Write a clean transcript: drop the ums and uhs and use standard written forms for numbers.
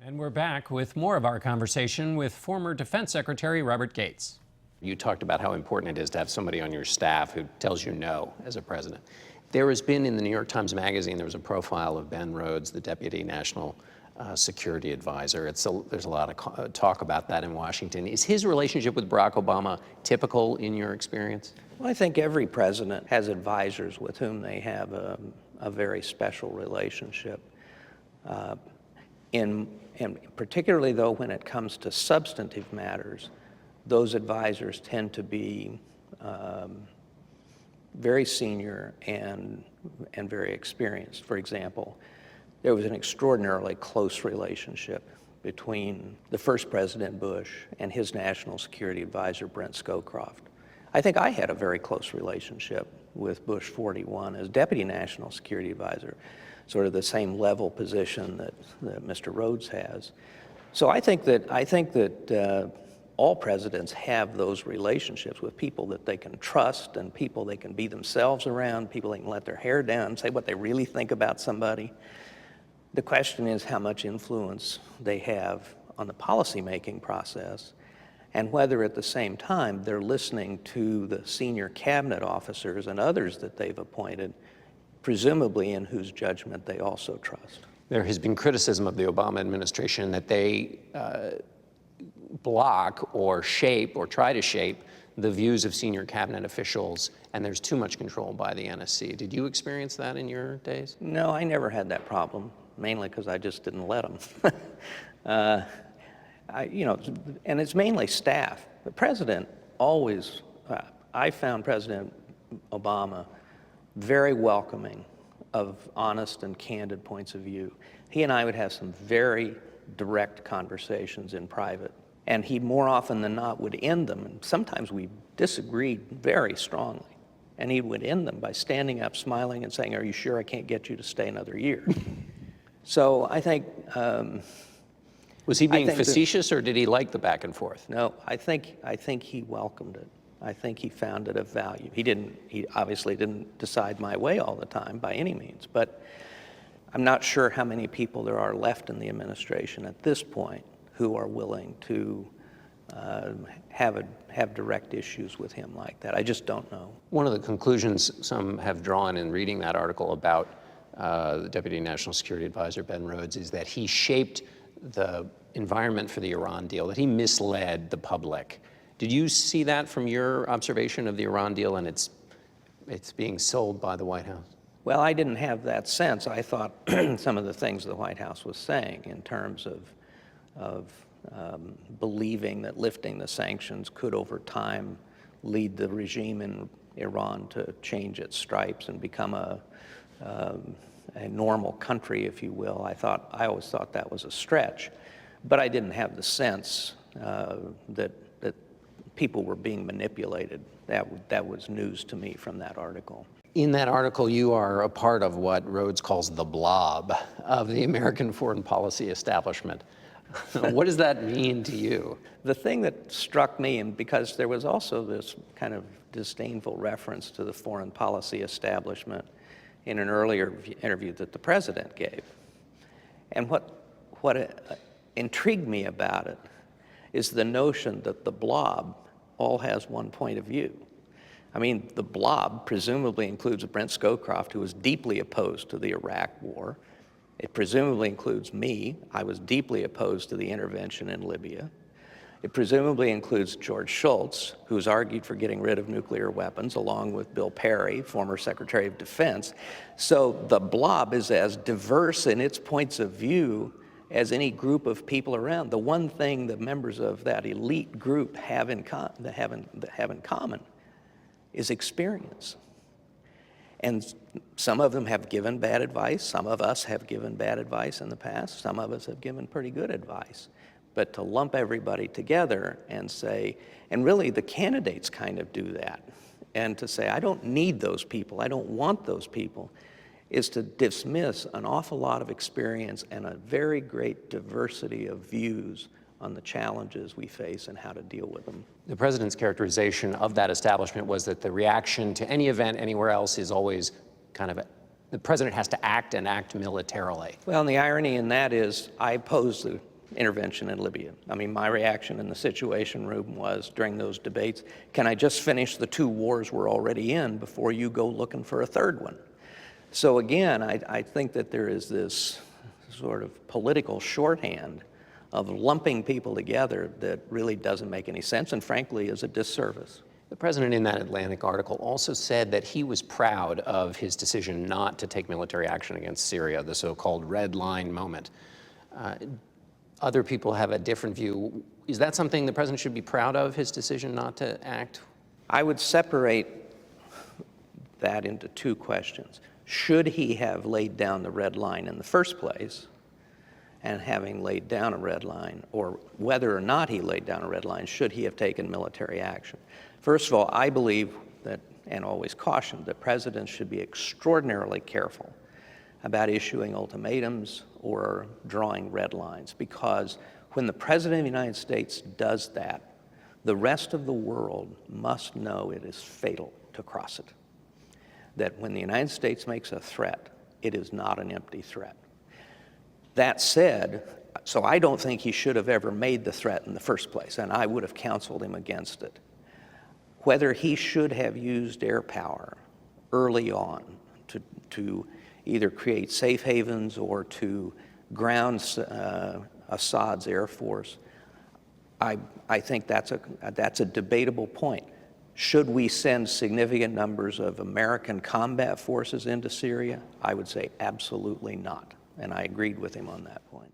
And we're back with more of our conversation with former Defense Secretary Robert Gates. You talked about how important it is to have somebody on your staff who tells you no as a president. There has been, in the New York Times Magazine, there was a profile of Ben Rhodes, the Deputy National Security Advisor. There's a lot of talk about that in Washington. Is his relationship with Barack Obama typical in your experience? Well, I think every president has advisors with whom they have a very special relationship. And particularly, though, when it comes to substantive matters, those advisors tend to be very senior and very experienced. For example, there was an extraordinarily close relationship between the first President Bush and his national security advisor, Brent Scowcroft. I think I had a very close relationship with Bush 41 as Deputy National Security Advisor, sort of the same level position that Mr. Rhodes has. So I think that all presidents have those relationships with people that they can trust and people they can be themselves around, people they can let their hair down and say what they really think about somebody. The question is how much influence they have on the policymaking process and whether at the same time they're listening to the senior cabinet officers and others that they've appointed, presumably in whose judgment they also trust. There has been criticism of the Obama administration that they block or shape or try to shape the views of senior cabinet officials, and there's too much control by the NSC. Did you experience that in your days? No, I never had that problem, mainly because I just didn't let them. And it's mainly staff. The president always, I found President Obama very welcoming of honest and candid points of view. He and I would have some very direct conversations in private, and he more often than not would end them, and sometimes we disagreed very strongly, and he would end them by standing up, smiling, and saying, "Are you sure I can't get you to stay another year?" So I think... Was he being facetious, or did he like the back and forth? No, I think he welcomed it. I think he found it of value. He obviously didn't decide my way all the time by any means, but I'm not sure how many people there are left in the administration at this point who are willing to have direct issues with him like that. I just don't know. One of the conclusions some have drawn in reading that article about the Deputy National Security Advisor, Ben Rhodes, is that he shaped the environment for the Iran deal, that he misled the public. Did you see that from your observation of the Iran deal and it's being sold by the White House? Well, I didn't have that sense. I thought some of the things the White House was saying in terms of believing that lifting the sanctions could over time lead the regime in Iran to change its stripes and become a normal country, if you will. I always thought that was a stretch, but I didn't have the sense that people were being manipulated. That was news to me from that article. In that article, you are a part of what Rhodes calls the blob of the American foreign policy establishment. What does that mean to you? The thing that struck me, and because there was also this kind of disdainful reference to the foreign policy establishment in an earlier interview that the president gave. And what intrigued me about it is the notion that the blob all has one point of view. I mean, the blob presumably includes Brent Scowcroft, who was deeply opposed to the Iraq War. It presumably includes me. I was deeply opposed to the intervention in Libya. It presumably includes George Shultz, who's argued for getting rid of nuclear weapons, along with Bill Perry, former Secretary of Defense. So the blob is as diverse in its points of view as any group of people around. The one thing the members of that elite group have in common is experience. And some of them have given bad advice. Some of us have given bad advice in the past. Some of us have given pretty good advice. But to lump everybody together and say, and really the candidates kind of do that, and to say, I don't need those people, I don't want those people, is to dismiss an awful lot of experience and a very great diversity of views on the challenges we face and how to deal with them. The president's characterization of that establishment was that the reaction to any event anywhere else is always kind of the president has to act and act militarily. Well, and the irony in that is I pose intervention in Libya. I mean, my reaction in the Situation Room was, during those debates, can I just finish the 2 wars we're already in before you go looking for a third one? So again, I think that there is this sort of political shorthand of lumping people together that really doesn't make any sense and frankly is a disservice. The president in that Atlantic article also said that he was proud of his decision not to take military action against Syria, the so-called red line moment. Other people have a different view. Is that something the president should be proud of, his decision not to act? I would separate that into 2 questions. Should he have laid down the red line in the first place? And having laid down a red line, or whether or not he laid down a red line, should he have taken military action? First of all, I believe that, and always caution, that presidents should be extraordinarily careful about issuing ultimatums or drawing red lines, because when the President of the United States does that, the rest of the world must know it is fatal to cross it. That when the United States makes a threat, it is not an empty threat. That said, so I don't think he should have ever made the threat in the first place, and I would have counseled him against it. Whether he should have used air power early on to either create safe havens or to ground Assad's air force, I think that's a debatable point. Should we send significant numbers of American combat forces into Syria? I would say absolutely not. And I agreed with him on that point.